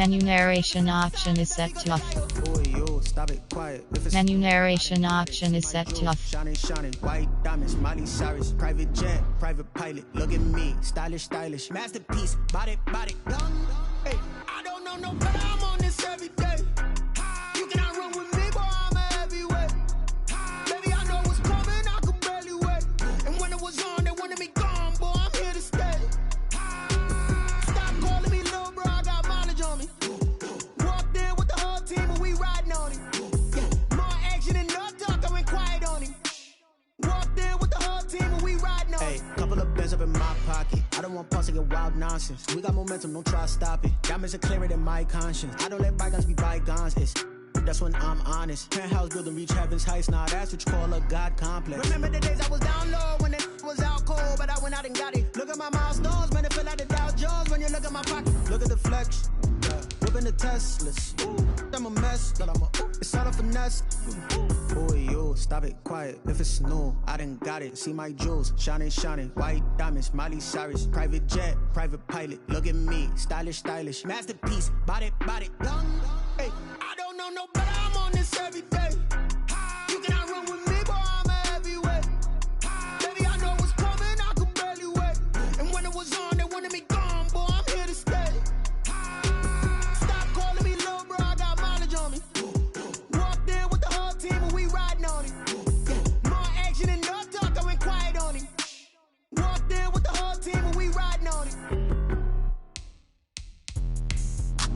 Menu narration option is set to off. Menu narration option is set to off. Shining, white diamonds, Miley Cyrus, private jet, private pilot. Look at me, stylish, masterpiece, body, young. Hey, I don't know no better, I'm on this every day. You cannot run with me, boy, I'm a heavyweight. Baby, I know what's coming, I can barely wait. And when it was on, they wanted me gone, boy, I'm here to stay. Stop calling me little bro, I got mileage on me. Walked in with the whole team and we riding on him. Yeah, more action and no talk, I went quiet on him. Walked in with the whole team and we riding on him. Couple of bands up in my pocket. I don't want pause to get wild nonsense. We got momentum, don't try to stop it. Diamonds are clearer than my conscience. I don't let bygones be bygones. That's when I'm honest. Penthouse building, reach heaven's heights. Now that's what you call a God complex. Remember the days I was down low when it was out cold, but I went out and got it. Look at my milestones, man, it feel like the Dow Jones when you look at my pocket. Look at the flex, whipping the Teslas. I'm a mess, but it's all a finesse. Boy, you stop it, quiet. If it's new, I done got it. See my jewels, shining, white diamonds, Miley Cyrus, private jet, private pilot. Look at me, stylish, masterpiece, body, young. Hey, I don't know no better, I'm on this every day. You cannot run with me, boy, I'm a heavyweight. Baby, I know what's coming, I can barely wait. And when it was on, they wanted me gone, boy, I'm here to stay. Stop calling me little bro, I got mileage on me. Walked in with the whole team and we riding on him. Yeah, more action and no talk, I went quiet on him. Walked in with the whole team and we riding on him.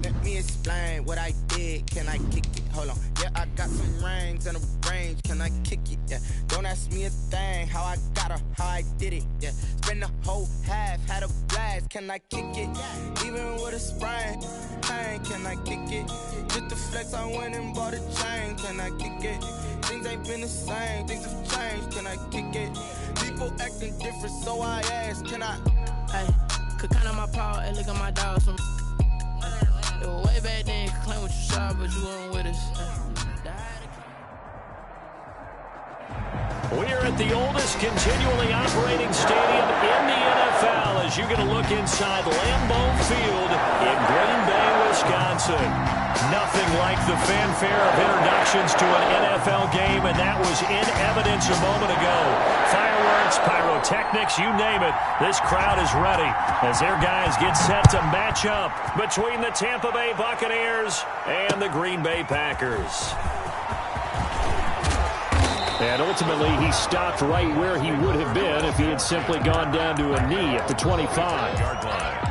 Let me explain what I did. Can I kick it? Hold on. Yeah, I got some rings and a range. Can I kick it? Yeah. Don't ask me a thing. How I got her, how I did it. Yeah. Spend the whole half, had a blast. Can I kick it? Even with a sprain. Pain, can I kick it? Just the flex, I went and bought a chain. Can I kick it? Things ain't been the same. Things have changed. Can I kick it? People acting different, so I asked. Can I? Hey, could count on my power and look at my dogs. It was way back then, you could claim what you saw, but you weren't with us. We're at the oldest continually operating stadium in the NFL as you get a look inside Lambeau Field in Green Bay, Wisconsin. Nothing like the fanfare of introductions to an NFL game, and that was in evidence a moment ago. Fireworks, pyrotechnics, you name it. This crowd is ready as their guys get set to match up between the Tampa Bay Buccaneers and the Green Bay Packers. And ultimately, he stopped right where he would have been if he had simply gone down to a knee at the 25-yard line.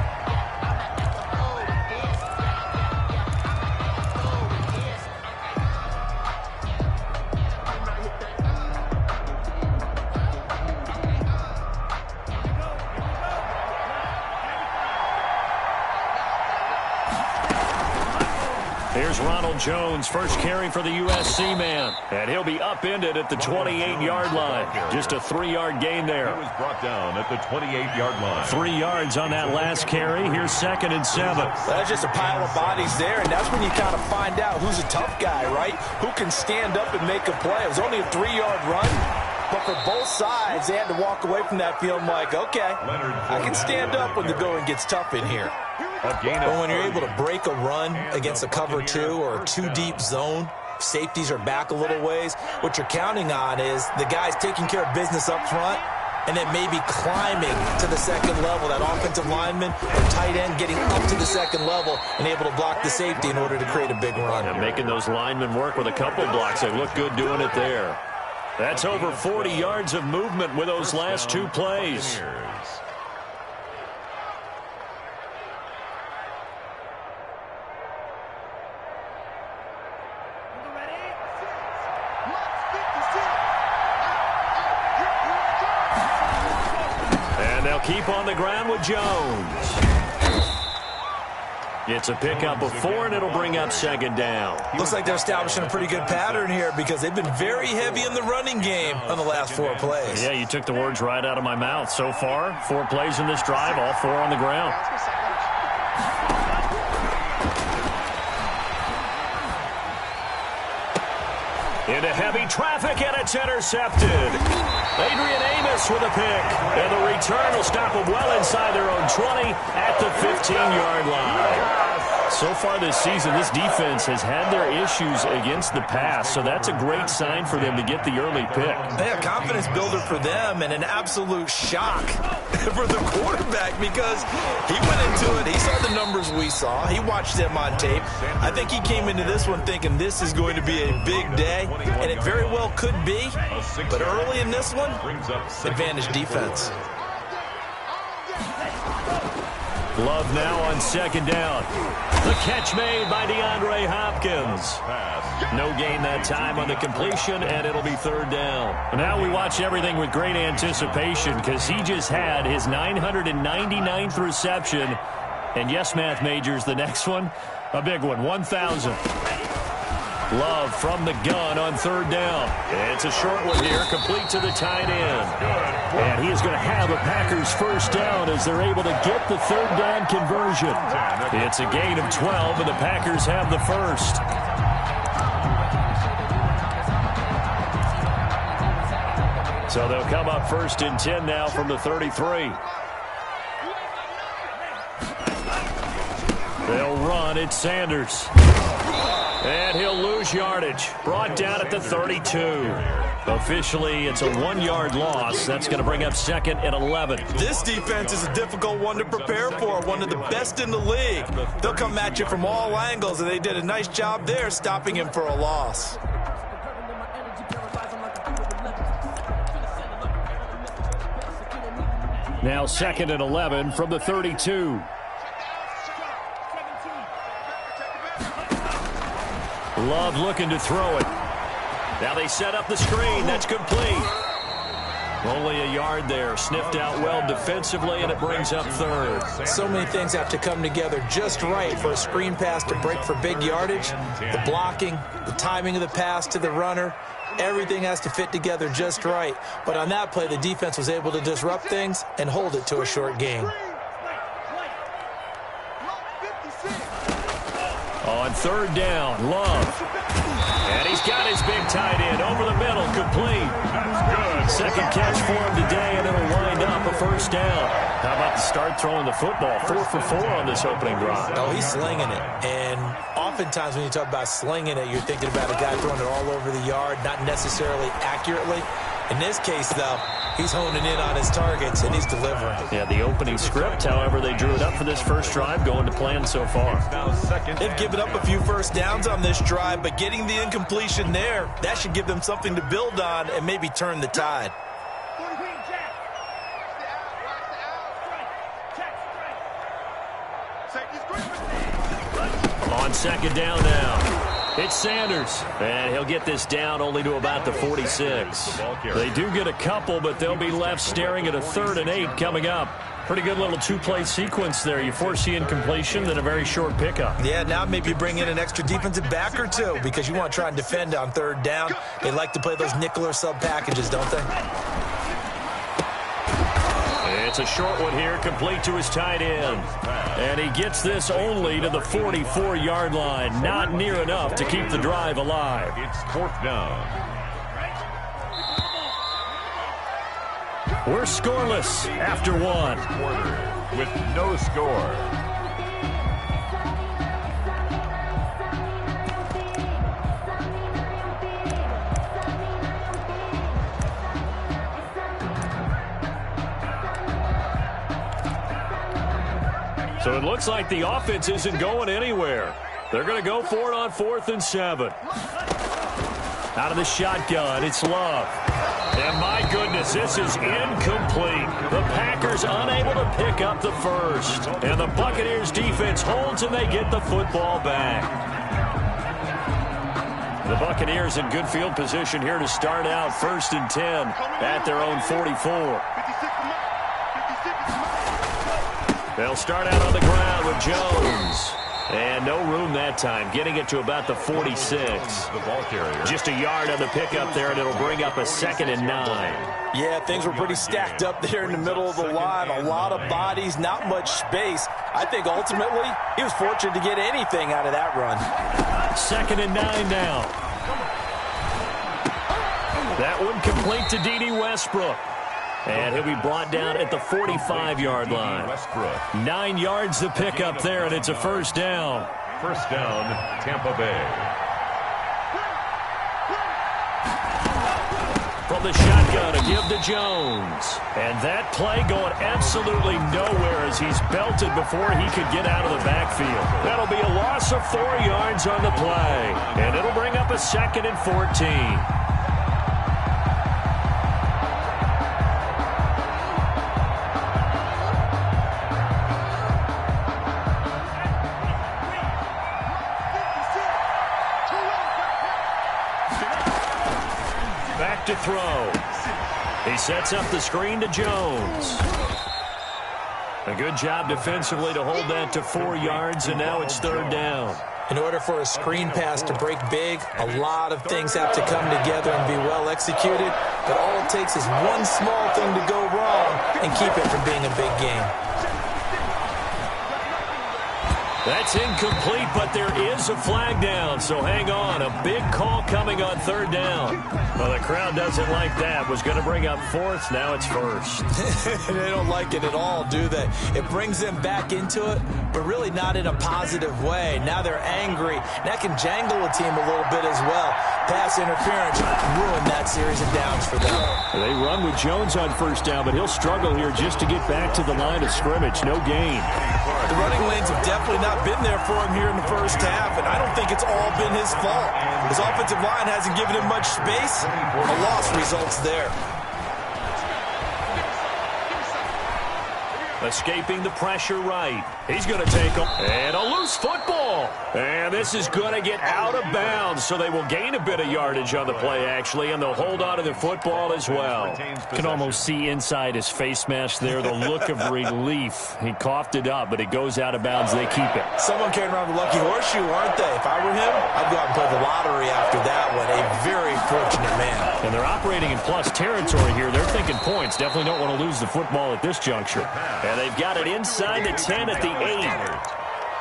Here's Ronald Jones, first carry for the USC man. And he'll be upended at the 28-yard line. Just a 3-yard gain there. He was brought down at the 28-yard line. 3 yards on that last carry. Here's 2nd and 7. That's just a pile of bodies there, and that's when you kind of find out who's a tough guy, right? Who can stand up and make a play. It was only a 3-yard run, but for both sides, they had to walk away from that field like, okay, I can stand up when the going gets tough in here. But when you're able to break a run against a cover 2 or a 2-deep zone, safeties are back a little ways. What you're counting on is the guys taking care of business up front and then maybe climbing to the second level. That offensive lineman or tight end getting up to the second level and able to block the safety in order to create a big run. And making those linemen work with a couple blocks. They look good doing it there. That's over 40 yards of movement with those last 2 plays. Keep on the ground with Jones. It's a pickup of 4, and it'll bring up 2nd down. Looks like they're establishing a pretty good pattern here because they've been very heavy in the running game on the last 4 plays. Yeah, you took the words right out of my mouth. So far, 4 plays in this drive, all 4 on the ground. Into heavy traffic, and it's intercepted. Adrian Amos with a pick. And the return will stop them well inside their own 20 at the 15-yard line. So far this season, this defense has had their issues against the pass, so that's a great sign for them to get the early pick. Yeah, confidence builder for them and an absolute shock for the quarterback because he went into it. He saw the numbers we saw. He watched them on tape. I think he came into this one thinking this is going to be a big day, and it very well could be. But early in this one, advantage defense. Love now on second down. The catch made by DeAndre Hopkins. No gain that time on the completion, and it'll be third down. Now we watch everything with great anticipation because he just had his 999th reception. And yes, math majors, the next one, a big one, 1,000. Love from the gun on third down. It's a short one here, complete to the tight end. And he is going to have a Packers first down as they're able to get the third down conversion. It's a gain of 12, and the Packers have the first. So they'll come up first and 10 now from the 33. They'll run. It's Sanders. And he'll lose yardage. Brought down at the 32. Officially, it's a 1-yard loss. That's going to bring up second and 11. This defense is a difficult one to prepare for, one of the best in the league. They'll come at you from all angles, and they did a nice job there stopping him for a loss. Now second and 11 from the 32. Love looking to throw it. Now they set up the screen. That's complete. Only a yard there. Sniffed out well defensively, and it brings up third. So many things have to come together just right for a screen pass to break for big yardage. The blocking, the timing of the pass to the runner, everything has to fit together just right. But on that play, the defense was able to disrupt things and hold it to a short gain. On third down, Love. And he's got his big tight end over the middle, complete. Second catch for him today, and it'll wind up a first down. How about the start throwing the football? 4 for 4 on this opening drive. Oh, he's slinging it. And oftentimes when you talk about slinging it, you're thinking about a guy throwing it all over the yard, not necessarily accurately. In this case, though, he's honing in on his targets, and he's delivering. Yeah, the opening script, however, they drew it up for this first drive, going to plan so far. They've given up a few first downs on this drive, but getting the incompletion there, that should give them something to build on and maybe turn the tide. On second down now. It's Sanders, and he'll get this down only to about the 46. They do get a couple, but they'll be left staring at a 3rd and 8 coming up. Pretty good little two-play sequence there. You force the incompletion, then a very short pickup. Yeah, now maybe bring in an extra defensive back or two because you want to try and defend on third down. They like to play those nickel or sub packages, don't they? It's a short one here, complete to his tight end. And he gets this only to the 44-yard line. Not near enough to keep the drive alive. It's 4th down. We're scoreless after one. Quarter with no score. So it looks like the offense isn't going anywhere. They're going to go for it on 4th and 7. Out of the shotgun, it's Love. And my goodness, this is incomplete. The Packers unable to pick up the first. And the Buccaneers defense holds and they get the football back. The Buccaneers in good field position here to start out 1st and 10 at their own 44. They'll start out on the ground with Jones. And no room that time, getting it to about the 46. The ball carrier. Just a yard on the pickup there, and it'll bring up a 2nd and 9. Yeah, things were pretty stacked up there in the middle of the line. A lot of bodies, not much space. I think ultimately he was fortunate to get anything out of that run. 2nd and 9 now. That one complete to D.D. Westbrook. And he'll be brought down at the 45-yard line. 9 yards to pick up there, and it's a first down. First down, Tampa Bay. From the shotgun, a give to Jones. And that play going absolutely nowhere as he's belted before he could get out of the backfield. That'll be a loss of 4 yards on the play. And it'll bring up a 2nd and 14. To throw. He sets up the screen to Jones. A good job defensively to hold that to 4 yards, and now it's 3rd down. In order for a screen pass to break big, a lot of things have to come together and be well executed, but all it takes is one small thing to go wrong and keep it from being a big game. That's incomplete, but there is a flag down, so hang on. A big call coming on 3rd down. Well, the crowd doesn't like that. Was going to bring up 4th, now it's 1st. They don't like it at all, do they? It brings them back into it, but really not in a positive way. Now they're angry. That can jangle a team a little bit as well. Pass interference ruined that series of downs for them. They run with Jones on 1st down, but he'll struggle here just to get back to the line of scrimmage. No gain. The running lanes have definitely not been there for him here in the first half, and I don't think it's all been his fault. His offensive line hasn't given him much space. A loss results there. Escaping the pressure right. He's going to take him. And a loose football. And this is going to get out of bounds, so they will gain a bit of yardage on the play, actually, and they'll hold on to the football as well. Can almost see inside his face mask there the look of relief. He coughed it up, but it goes out of bounds. They keep it. Someone carrying around the lucky horseshoe, aren't they? If I were him, I'd go out and play the lottery after that one. A very fortunate man. And they're operating in plus territory here. They're thinking points. Definitely don't want to lose the football at this juncture. And they've got it inside the 10 at the 8.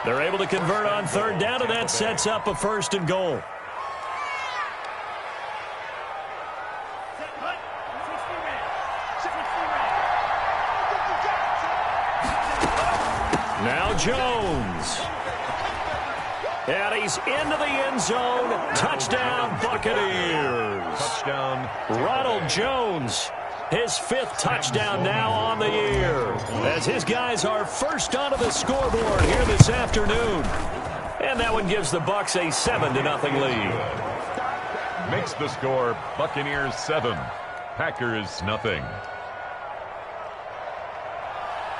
They're able to convert on 3rd down, and that sets up a 1st and goal. Now Jones. And he's into the end zone. Touchdown, Buccaneers. Touchdown. Ronald Jones. His 5th touchdown now on the year, as his guys are first onto the scoreboard here this afternoon. And that one gives the Bucs a 7-0 lead. Makes the score Buccaneers 7, Packers 0.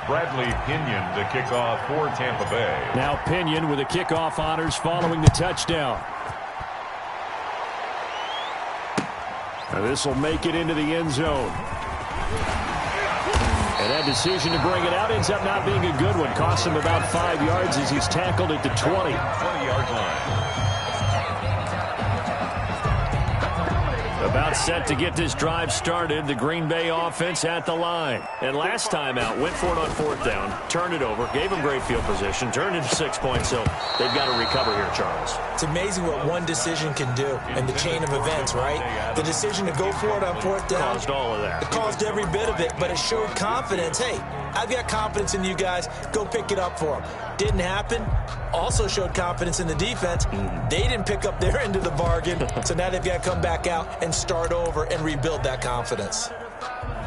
Bradley Pinion to kick off for Tampa Bay. Now Pinion with the kickoff honors following the touchdown. Now this will make it into the end zone. And that decision to bring it out ends up not being a good one. Costs him about 5 yards as he's tackled at the 20. 20-yard line. About set to get this drive started. The Green Bay offense at the line. And last time out, went for it on 4th down, turned it over, gave them great field position, turned it to 6 points, so they've got to recover here, Charles. It's amazing what one decision can do in the chain of events, right? The decision to go for it on 4th down. Caused all of that. It caused every bit of it, but it showed confidence. Hey, I've got confidence in you guys. Go pick it up for them. Didn't happen. Also showed confidence in the defense. They didn't pick up their end of the bargain, so now they've got to come back out and start over and rebuild that confidence.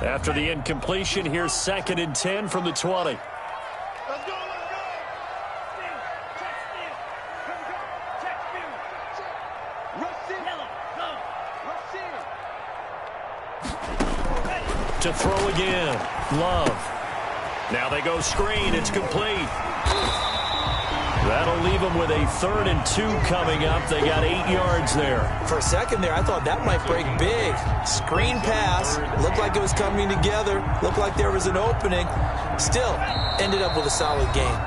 After the incompletion, here's 2nd and 10 from the 20. To throw again. Love. Now they go screen. It's complete. That'll leave them with a 3rd and 2 coming up. They got 8 yards there. For a second there, I thought that might break big. Screen pass. Looked like it was coming together. Looked like there was an opening. Still, ended up with a solid game.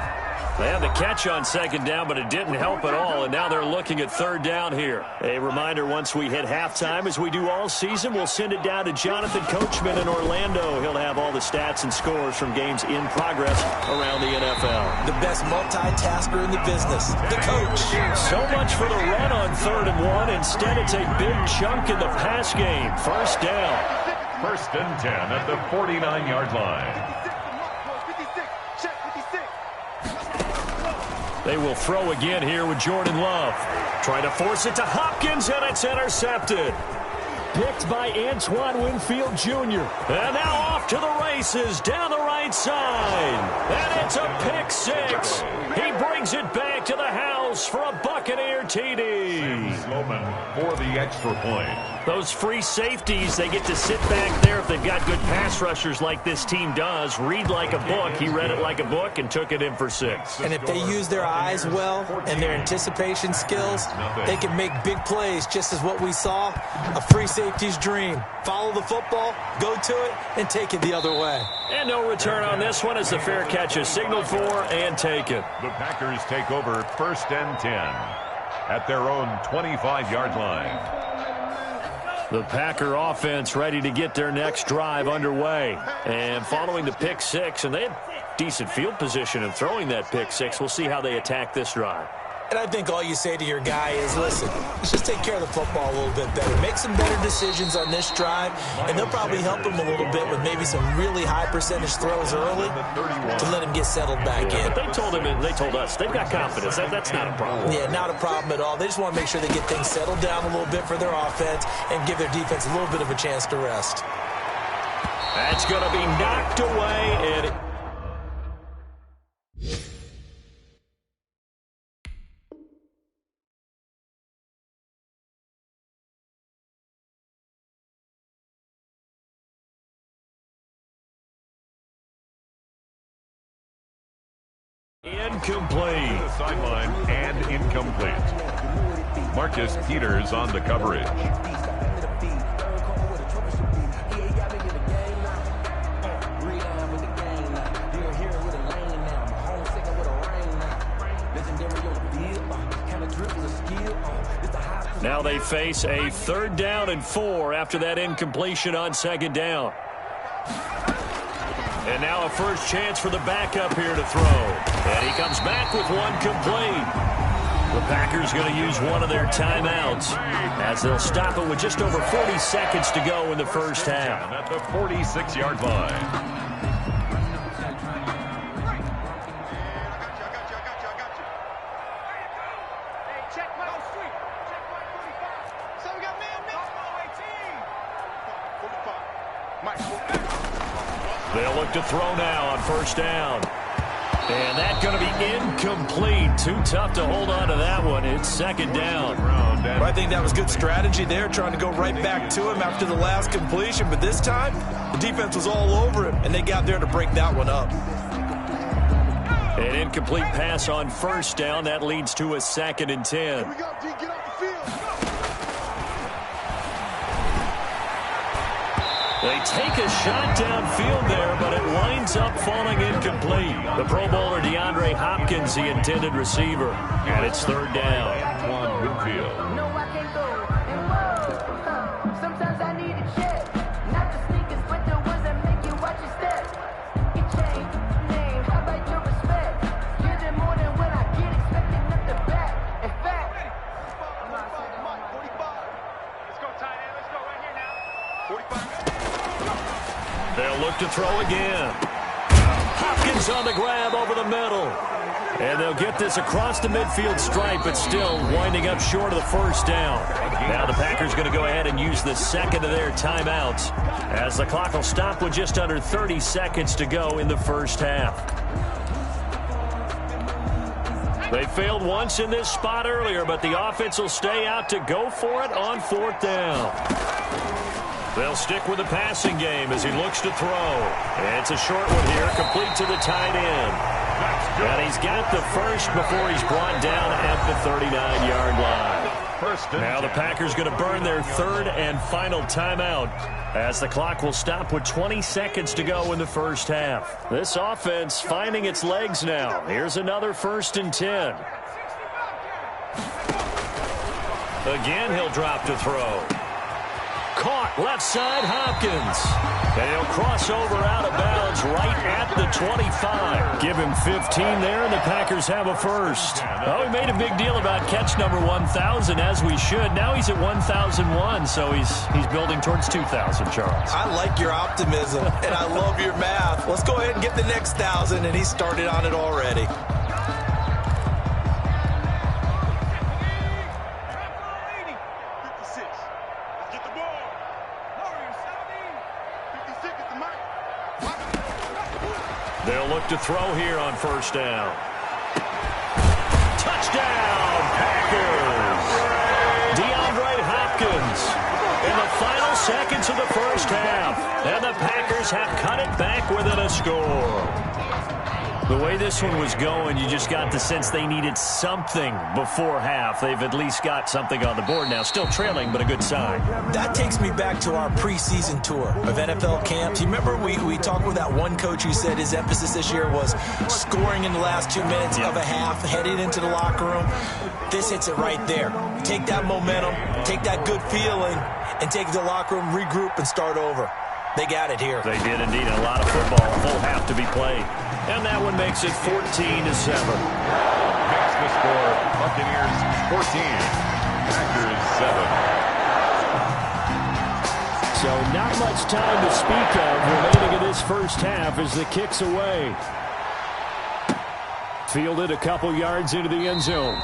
They had the catch on 2nd down, but it didn't help at all, and now they're looking at 3rd down here. A reminder, once we hit halftime, as we do all season, we'll send it down to Jonathan Coachman in Orlando. He'll have all the stats and scores from games in progress around the NFL. The best multitasker in the business, the coach. So much for the run on 3rd and 1. Instead, it's a big chunk in the pass game. 1st down. First and 10 at the 49-yard line. They will throw again here with Jordan Love. Trying to force it to Hopkins, and it's intercepted. Picked by Antoine Winfield Jr. And now off to the races down the right side. And it's a pick six. He brings it back to the house for a Buccaneer TD. Sloman for the extra point. Those free safeties, they get to sit back there if they've got good pass rushers like this team does. Read like a book. He read it like a book and took it in for 6. And if they use their eyes well and their anticipation skills, they can make big plays, just as what we saw, a free safety's dream. Follow the football, go to it, and take it the other way. And no return on this one as the fair catch is signaled for and taken. The Packers take over first and 10 at their own 25-yard line. The Packer offense ready to get their next drive underway. And following the pick six, and they had decent field position in throwing that pick six. We'll see how they attack this drive. And I think all you say to your guy is, listen, let's just take care of the football a little bit better. Make some better decisions on this drive, and they'll probably help him a little bit with maybe some really high percentage throws early to let him get settled back in. But they told him, and they told us, they've got confidence. That's not a problem. Yeah, not a problem at all. They just want to make sure they get things settled down a little bit for their offense and give their defense a little bit of a chance to rest. That's going to be knocked away, and incomplete. The sideline and incomplete. Marcus Peters on the coverage. Now they face a 3rd down and 4 after that incompletion on 2nd down. And now a first chance for the backup here to throw. And he comes back with one complete. The Packers going to use one of their timeouts as they'll stop it with just over 40 seconds to go in the first half. At the 46-yard line. They'll look to throw now on 1st down. And that's going to be incomplete. Too tough to hold on to that one. It's 2nd down. Well, I think that was good strategy there, trying to go right back to him after the last completion. But this time, the defense was all over him, and they got there to break that one up. An incomplete pass on 1st down. That leads to a 2nd and 10. Here we go, D. Get off the field. They take a shot downfield there, but it winds up falling incomplete. The Pro Bowler DeAndre Hopkins, the intended receiver, and it's 3rd down. Antoine Winfield. No, I can't go. Sometimes I need a check. Not the sneakers, but the ones that make you watch your step. You change name, how about your respect? You're the more than when I get expecting nothing back. In fact, 45. Let's go, tight end. Let's go right here now. 45. They'll look to throw again. Hopkins on the grab over the middle. And they'll get this across the midfield stripe, but still winding up short of the 1st down. Now the Packers going to go ahead and use the 2nd of their timeouts as the clock will stop with just under 30 seconds to go in the 1st half. They failed once in this spot earlier, but the offense will stay out to go for it on 4th down. They'll stick with the passing game as he looks to throw. And it's a short one here, complete to the tight end. And he's got the first before he's brought down at the 39-yard line. Now the Packers going to burn their 3rd and final timeout as the clock will stop with 20 seconds to go in the 1st half. This offense finding its legs now. Here's another 1st and 10. Again, he'll drop to throw. Caught left side, Hopkins. And he'll cross over out of bounds right at the 25. Give him 15 there, and the Packers have a first. Oh, we made a big deal about catch number 1,000, as we should. Now he's at 1,001, so he's building towards 2,000, Charles. I like your optimism, and I love your math. Let's go ahead and get the next 1,000, and he started on it already. They'll look to throw here on first down. Touchdown, Packers! DeAndre Hopkins in the final seconds of the first half. And the Packers have cut it back within a score. The way this one was going, you just got the sense they needed something before half. They've at least got something on the board now. Still trailing, but a good sign. That takes me back to our preseason tour of NFL camps. You remember we talked with that one coach who said his emphasis this year was scoring in the last 2 minutes of a half, heading into the locker room. This hits it right there. Take that momentum, take that good feeling, and take it to the locker room, regroup, and start over. They got it here. They did indeed. A lot of football, a full half to be played. And that one makes it 14-7. Makes the score Buccaneers 14, Packers 7. So not much time to speak of remaining in this first half as the kick's away. Fielded a couple yards into the end zone.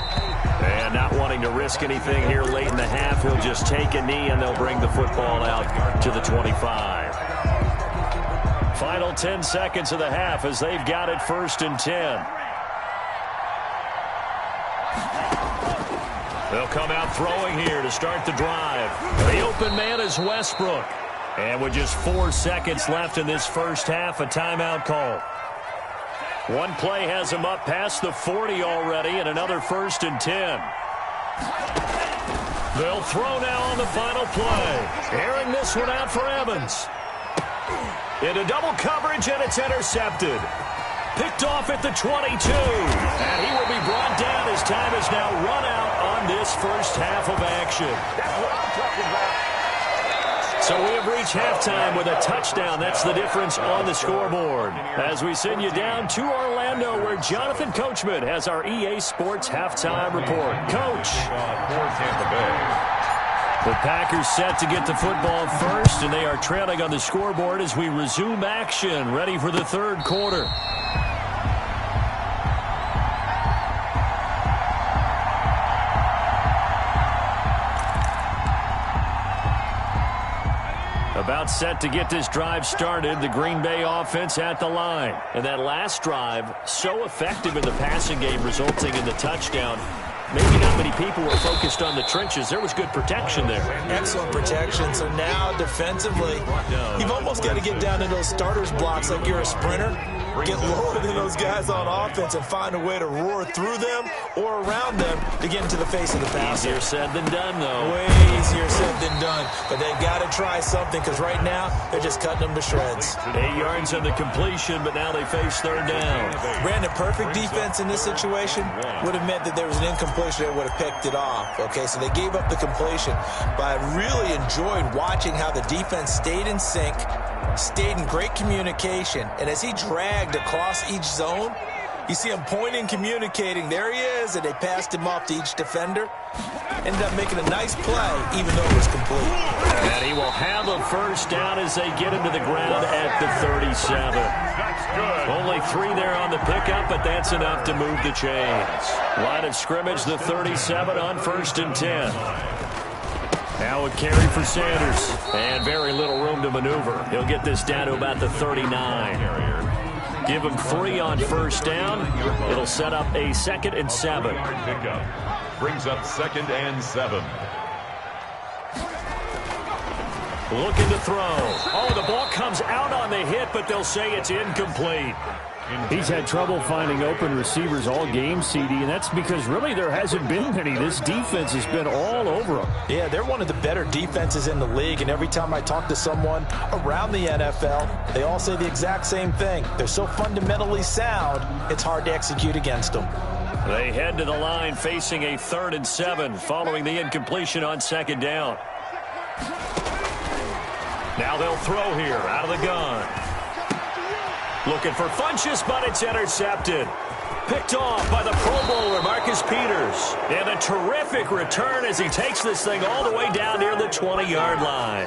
And not wanting to risk anything here late in the half, he'll just take a knee and they'll bring the football out to the 25. Final 10 seconds of the half as they've got it 1st and 10. They'll come out throwing here to start the drive. The open man is Westbrook. And with just 4 seconds left in this first half, a timeout call. One play has him up past the 40 already, and another 1st and 10. They'll throw now on the final play. Airing this one out for Evans. Into double coverage, and it's intercepted. Picked off at the 22. And he will be brought down as time is now run out on this first half of action. That's what I'm talking about. So we have reached halftime with a touchdown. That's the difference on the scoreboard. As we send you down to Orlando, where Jonathan Coachman has our EA Sports halftime report. Coach. The Packers set to get the football first, and they are trailing on the scoreboard as we resume action, ready for the third quarter. About set to get this drive started, the Green Bay offense at the line. And that last drive, so effective in the passing game, resulting in the touchdown. Maybe not many people were focused on the trenches. There was good protection there. Excellent protection. So now defensively, you've almost got to get down to those starters blocks like you're a sprinter. Get lower than those guys on offense and find a way to roar through them or around them to get into the face of the passer. Easier said than done, though. Way easier said than done. But they've got to try something because right now they're just cutting them to shreds. 8 yards on the completion, but now they face third down. Brandon, perfect defense in this situation would have meant that there was an incompletion. They would have picked it off. Okay, so they gave up the completion. But I really enjoyed watching how the defense stayed in sync, stayed in great communication, and as he dragged across each zone, you see him pointing, communicating. There he is, and they passed him off to each defender. Ended up making a nice play, even though it was complete. And he will have a first down as they get him to the ground at the 37. Only 3 there on the pickup, but that's enough to move the chains. Line of scrimmage, the 37 on 1st and 10. Now a carry for Sanders, and very little room to maneuver. He'll get this down to about the 39. Give him 3 on first down. It'll set up a 2nd and 7. Brings up 2nd and 7. Looking to throw. Oh, the ball comes out on the hit, but they'll say it's incomplete. He's had trouble finding open receivers all game, CD, and that's because really there hasn't been many. This defense has been all over them. Yeah, they're one of the better defenses in the league, and every time I talk to someone around the NFL, they all say the exact same thing. They're so fundamentally sound, it's hard to execute against them. They head to the line facing a 3rd and 7 following the incompletion on 2nd down. Now they'll throw here out of the gun. Looking for Funchess, but it's intercepted. Picked off by the Pro Bowler, Marcus Peters. And a terrific return as he takes this thing all the way down near the 20-yard line.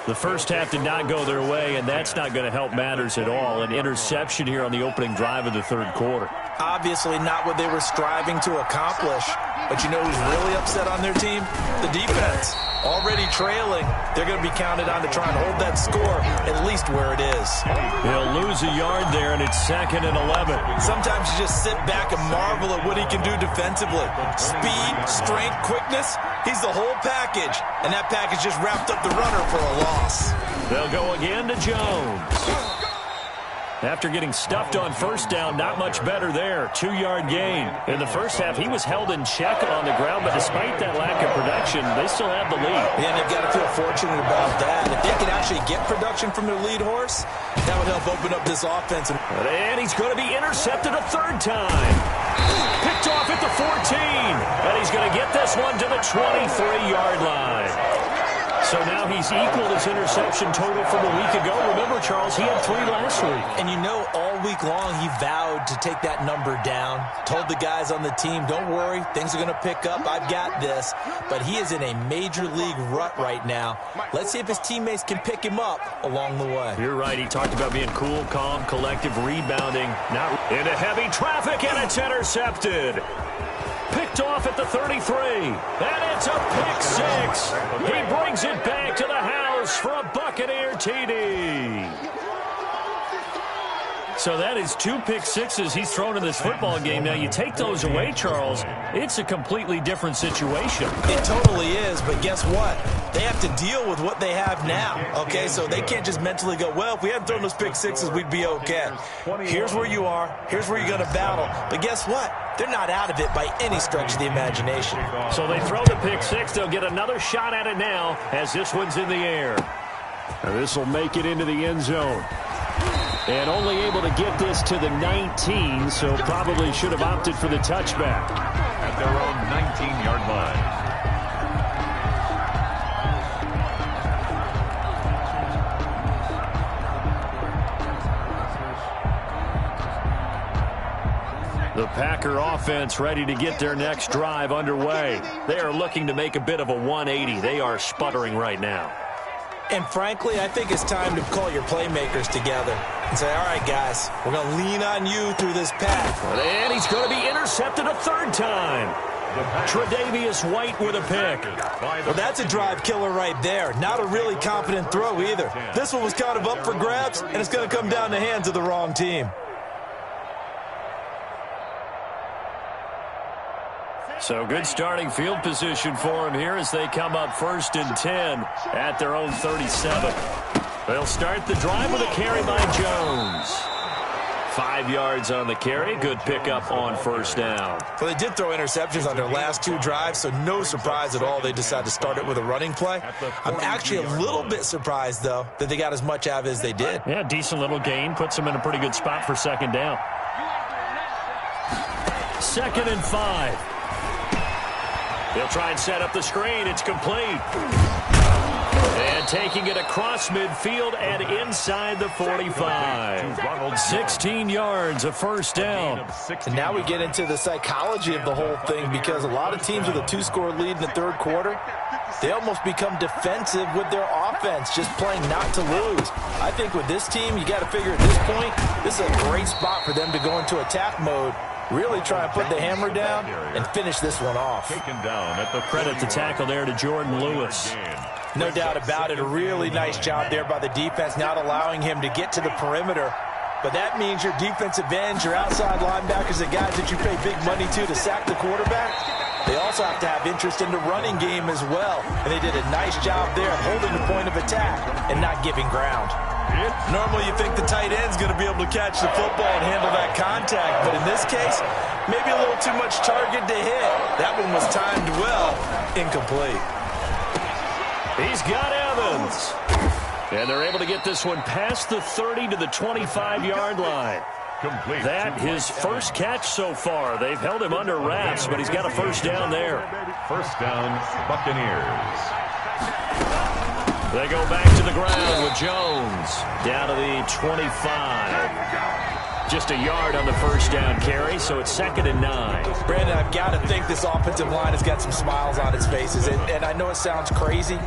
The first half did not go their way, and that's not going to help matters at all. An interception here on the opening drive of the third quarter. Obviously not what they were striving to accomplish. But you know who's really upset on their team? The defense. Already trailing. They're going to be counted on to try and hold that score at least where it is. He'll lose a yard there, and it's 2nd and 11. Sometimes you just sit back and marvel at what he can do defensively. Speed, strength, quickness. He's the whole package. And that package just wrapped up the runner for a loss. They'll go again to Jones. After getting stuffed on first down, not much better there. 2-yard gain. In the first half, he was held in check on the ground, but despite that lack of production, they still have the lead. Yeah, and they've got to feel fortunate about that. If they can actually get production from their lead horse, that would help open up this offense. And he's going to be intercepted a third time. Picked off at the 14. And he's going to get this one to the 23-yard line. So now he's equaled his interception total from a week ago. Remember, Charles, he had 3 last week. And you know, all week long he vowed to take that number down. Told the guys on the team, don't worry, things are going to pick up. I've got this. But he is in a major league rut right now. Let's see if his teammates can pick him up along the way. You're right. He talked about being cool, calm, collective, rebounding. Not into heavy traffic, and it's intercepted. Picked off at the 33, and it's a pick 6. He brings it back to the house for a Buccaneer TD. So that is 2 pick 6s he's thrown in this football game. Now, you take those away, Charles, it's a completely different situation. It totally is, but guess what? They have to deal with what they have now, okay? So they can't just mentally go, well, if we hadn't thrown those pick 6s, we'd be okay. Here's where you are. Here's where you're going to battle. But guess what? They're not out of it by any stretch of the imagination. So they throw the pick 6. They'll get another shot at it now as this one's in the air. This will make it into the end zone. And only able to get this to the 19, so probably should have opted for the touchback. At their own 19-yard line. The Packer offense ready to get their next drive underway. They are looking to make a bit of a 180. They are sputtering right now. And frankly, I think it's time to call your playmakers together and say, all right, guys, we're going to lean on you through this path. And he's going to be intercepted a third time. Tre'Davious White with a pick. Well, that's a drive killer right there. Not a really confident throw either. This one was kind of up for grabs, and it's going to come down the hands of the wrong team. So good starting field position for him here as they come up 1st and 10 at their own 37. They'll start the drive with a carry by Jones. 5 yards on the carry. Good pickup on first down. Well, they did throw interceptions on their last 2 drives, so no surprise at all they decided to start it with a running play. I'm actually a little bit surprised, though, that they got as much out of it as they did. Yeah, decent little gain. Puts them in a pretty good spot for 2nd down. 2nd and 5. They'll try and set up the screen. It's complete. And taking it across midfield and inside the 45. 16 yards, a first down. And now we get into the psychology of the whole thing, because a lot of teams with a 2-score lead in the third quarter, they almost become defensive with their offense, just playing not to lose. I think with this team, you got to figure at this point, this is a great spot for them to go into attack mode. Really try and put the hammer down and finish this one off. Credit the tackle there to Jordan Lewis. No doubt about it. A really nice job there by the defense, not allowing him to get to the perimeter. But that means your defensive ends, your outside linebackers, the guys that you pay big money to sack the quarterback, they also have to have interest in the running game as well. And they did a nice job there of holding the point of attack and not giving ground. Normally you think the tight end's going to be able to catch the football and handle that contact, but in this case, maybe a little too much target to hit. That one was timed well, incomplete. He's got Evans. And they're able to get this one past the 30 to the 25-yard line. Complete. That his first catch so far. They've held him under wraps, but he's got a first down there. First down, Buccaneers. They go back to the ground with Jones down to the 25. Just a yard on the first down carry, so it's 2nd and 9. Brandon, I've got to think this offensive line has got some smiles on its faces. And I know it sounds crazy,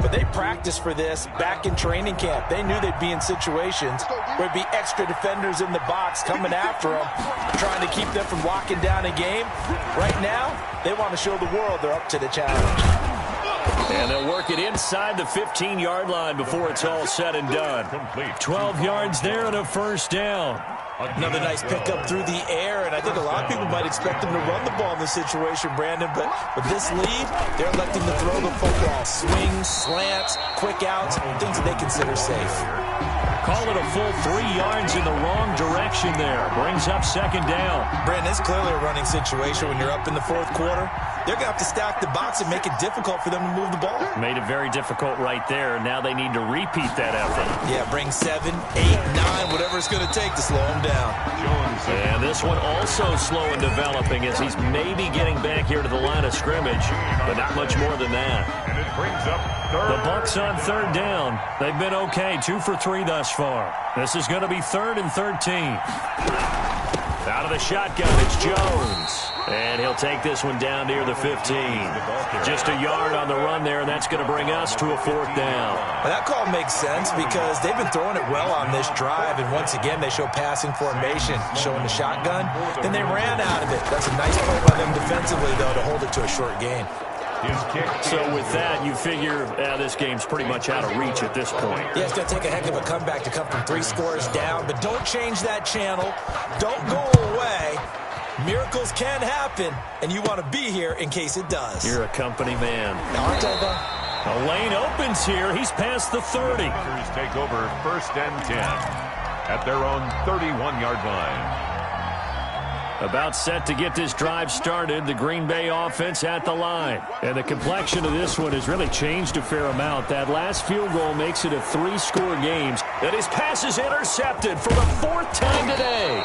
but they practiced for this back in training camp. They knew they'd be in situations where there'd be extra defenders in the box coming after them, trying to keep them from locking down a game. Right now, they want to show the world they're up to the challenge. And they'll work it inside the 15-yard line before it's all said and done. 12 yards there and a first down. Another nice pickup through the air, and I think a lot of people might expect them to run the ball in this situation, Brandon, but with this lead, they're electing to throw the football. Swings, slants, quick outs, things that they consider safe. Call it a full 3 yards in the wrong direction there. Brings up 2nd down. Brandon, it's clearly a running situation when you're up in the 4th quarter. They're going to have to stack the box and make it difficult for them to move the ball. Made it very difficult right there. Now they need to repeat that effort. Yeah, bring 7, 8, 9, whatever it's going to take to slow them down. And this one also slow in developing as he's maybe getting back here to the line of scrimmage, but not much more than that. And it brings up third. The Bucs on 3rd down. They've been okay, 2 for 3 thus far. This is going to be 3rd and 13. Out of the shotgun, it's Jones. And he'll take this one down near the 15. Just a yard on the run there, and that's going to bring us to a 4th down. Well, that call makes sense because they've been throwing it well on this drive, and once again they show passing formation, showing the shotgun. Then they ran out of it. That's a nice play by them defensively, though, to hold it to a short game. So with that, you figure this game's pretty much out of reach at this point. Yeah, it's going to take a heck of a comeback to come from 3 scores down, but don't change that channel. Don't go away. Miracles can happen, and you want to be here in case it does. You're a company man. Aren't I, though? A lane opens here. He's past the 30. Packers take over 1st and 10 at their own 31-yard line. About set to get this drive started. The Green Bay offense at the line. And the complexion of this one has really changed a fair amount. That last field goal makes it a 3-score game. And his pass is intercepted for the 4th time today.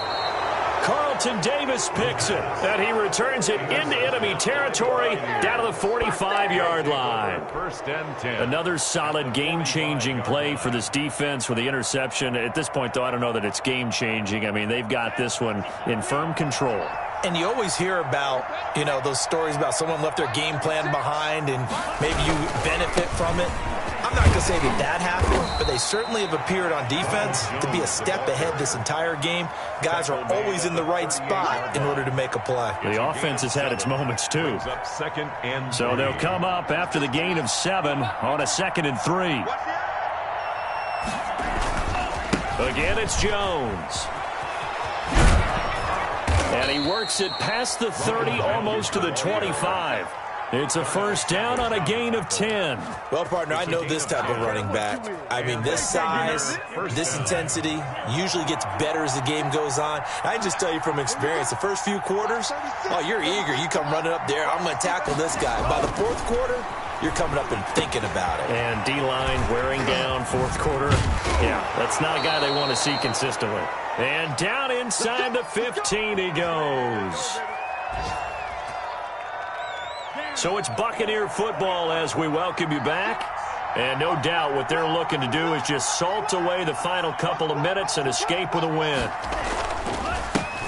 Carlton Davis picks it, and he returns it into enemy territory down to the 45-yard line. 1st and 10. Another solid game-changing play for this defense with the interception. At this point, though, I don't know that it's game-changing. I mean, they've got this one in firm control. And you always hear about, those stories about someone left their game plan behind and maybe you benefit from it. I'm not going to say that happened, but they certainly have appeared on defense to be a step ahead this entire game. Guys are always in the right spot in order to make a play. The offense has had its moments, too. So they'll come up after the gain of 7 on a 2nd and 3. Again, it's Jones. And he works it past the 30, almost to the 25. It's a 1st down on a gain of 10. Well, partner, I know this type of running back. I mean, this size, this intensity usually gets better as the game goes on. I just tell you from experience, the first few quarters, you're eager. You come running up there, I'm going to tackle this guy. By the 4th quarter, you're coming up and thinking about it. And D-line wearing down 4th quarter. Yeah, that's not a guy they want to see consistently. And down inside the 15 he goes. So it's Buccaneer football as we welcome you back. And no doubt what they're looking to do is just salt away the final couple of minutes and escape with a win.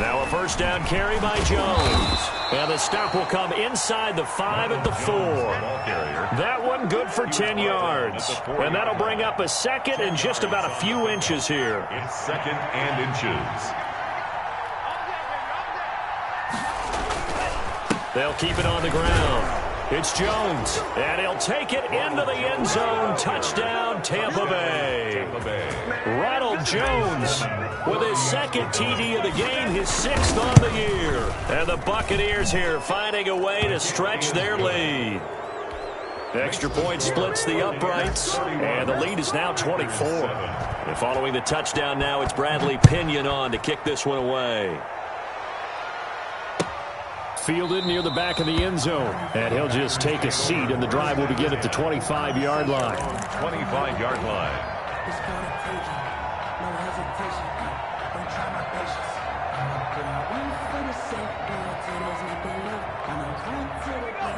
Now a 1st down carry by Jones. And the stop will come inside the 5 at the 4. That one good for 10 yards. And that'll bring up a 2nd and just about a few inches here. It's 2nd and inches. They'll keep it on the ground. It's Jones, and he'll take it into the end zone. Touchdown, Tampa Bay. Ronald Jones with his 2nd TD of the game, his 6th on the year. And the Buccaneers here finding a way to stretch their lead. Extra point splits the uprights, and the lead is now 24. And following the touchdown now, it's Bradley Pinion on to kick this one away. Fielded near the back of the end zone. And he'll just take a seat, and the drive will begin at the 25-yard line. 25-yard line. don't try my patience.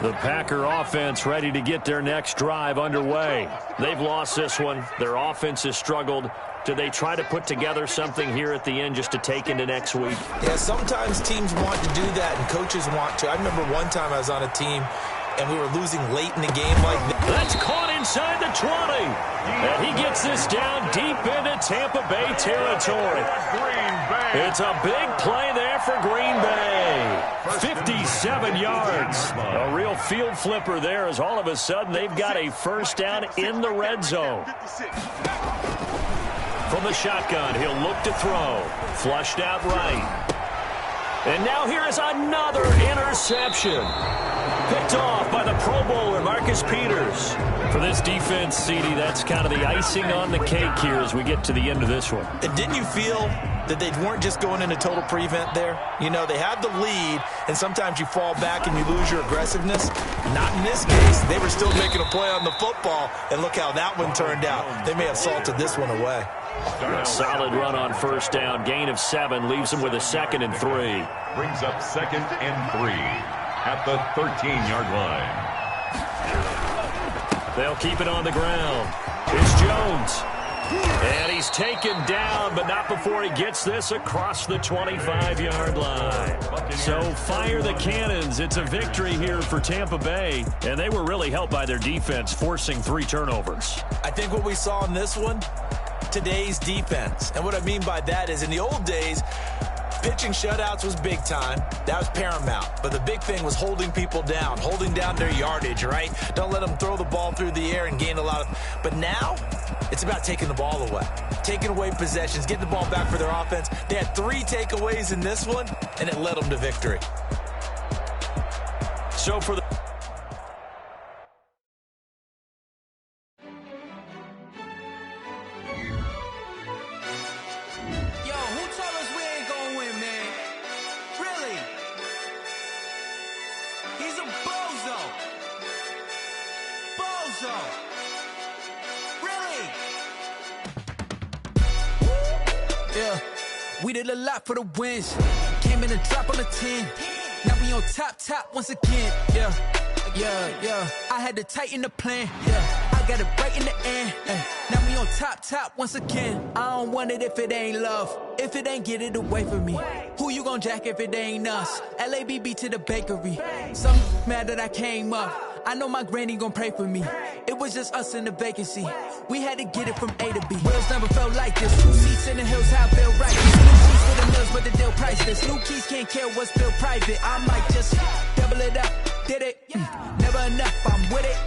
The Packer offense ready to get their next drive underway. They've lost this one. Their offense has struggled. Do they try to put together something here at the end just to take into next week? Yeah, sometimes teams want to do that and coaches want to. I remember one time I was on a team and we were losing late in the game like that. That's caught inside the 20. And he gets this down deep into Tampa Bay territory. It's a big play there for Green Bay. 57 yards. A real field flipper there as all of a sudden they've got a first down in the red zone. From the shotgun, he'll look to throw. Flushed out right. And now here is another interception. Picked off by the Pro Bowler, Marcus Peters. For this defense, CD, that's kind of the icing on the cake here as we get to the end of this one. And didn't you feel that they weren't just going into total prevent there? You know, they had the lead, and sometimes you fall back and you lose your aggressiveness. Not in this case. They were still making a play on the football, and look how that one turned out. They may have salted this one away. A solid run on first down. Gain of 7 leaves them with a 2nd and 3. Brings up 2nd and 3 at the 13-yard line. They'll keep it on the ground. It's Jones. And he's taken down, but not before he gets this across the 25-yard line. So fire the cannons. It's a victory here for Tampa Bay, and they were really helped by their defense, forcing 3 turnovers. I think what we saw in this one, today's defense. And what I mean by that is in the old days, pitching shutouts was big time. That was paramount. But the big thing was holding people down, holding down their yardage, right? Don't let them throw the ball through the air and gain a lot of... But now, it's about taking the ball away. Taking away possessions, getting the ball back for their offense. They had 3 takeaways in this one, and it led them to victory. So for the... We did a lot for the wins. Came in and drop on the 10. Now we on top once again. Yeah. I had to tighten the plan. Yeah. I got it right in the end. Now we on top once again. I don't want it if it ain't love. If it ain't, get it away from me. Who you gon' jack if it ain't us? LABB to the bakery. Some mad that I came up. I know my granny gon' pray for me. It was just us in the vacancy. We had to get it from A to B. Wheels never felt like this. 2 seats in the hills, how I feel right. New keys for the mills, but the deal priceless. New keys can't care what's built private. I might just double it up. Did it? Never enough, I'm with it.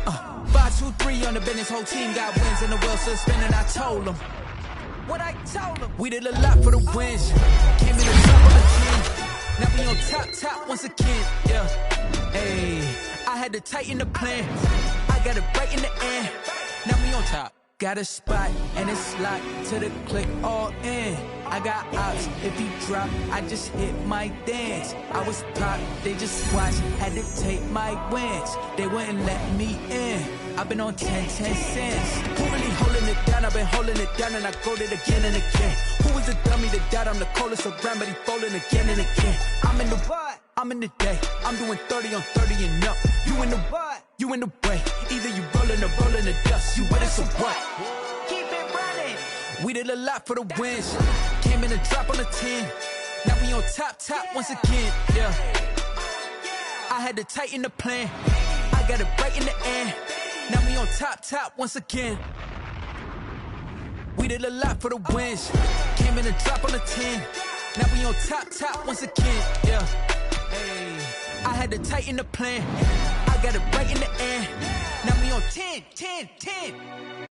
5, 2, 3 on the business. Whole team got wins and the wheels still spinning. I told them. What I told them. We did a lot for the wins. Came in the top on the 10. Now we on top once again. Yeah. Hey. I had to tighten the plan. I got it right in the end. Now we on top. Got a spot and it's locked to the click all in. I got ops. If he drop, I just hit my dance. I was top, they just watched. Had to take my wins. They wouldn't let me in. I've been on 10 cents. Who really holding it down? I've been holding it down and I go it again and again. Who was the dummy that died? I'm the coldest around, but he falling again and again. I'm in the what? I'm in the day. I'm doing 30 on 30 and up. You in the what? You in the way. Either you rolling or rolling the dust. You with us or what? Keep it running. We did a lot for the wins. Came in and drop on the 10. Now we on top once again. Yeah. I had to tighten the plan. I got it right in the end. Now we on top once again. We did a lot for the wins. Came in and drop on the 10. Now we on top once again. Yeah. Hey. I had to tighten the plan. I got it right in the end. Now we on 10.